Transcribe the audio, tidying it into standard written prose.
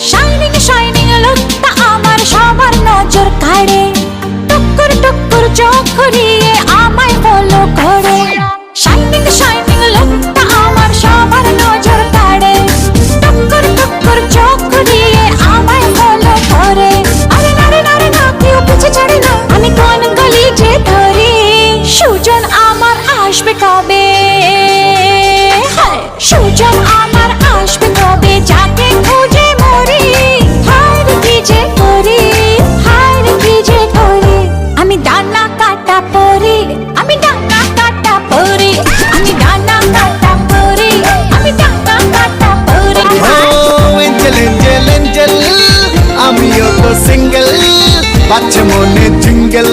Shining shining লুকটা আমার সবার নজর কাড়ে, টুকুর টুকুর চোখ ঘুরিয়ে আমায় ফলো করে। শাইনিং শাইনিং লুকটা আমার সবার নজর কাড়ে, টুকুর টুকুর চোখ ঘুরিয়ে আমায় ফলো করে। আরে নারে নারে না, কেউ পিছে ছাড়ে না, আমি কোন গলি যে ধরি। সুজন আমার আসবে কবে, সুজন আমার আসবে কবে, যাকে খুঁজে মরি। হায় রে কি যে করি, হায় রে কি যে করি। আমি ডানা কাটা পরি, আমি ডানা কাটা পরি, আমি ডানা কাটা পরি, আমি ডানা কাটা পরি। এঞ্জেল এঞ্জেল এঞ্জেল, আমিও তো সিঙ্গেল, বাচ্চা মনে জিঙ্গেল।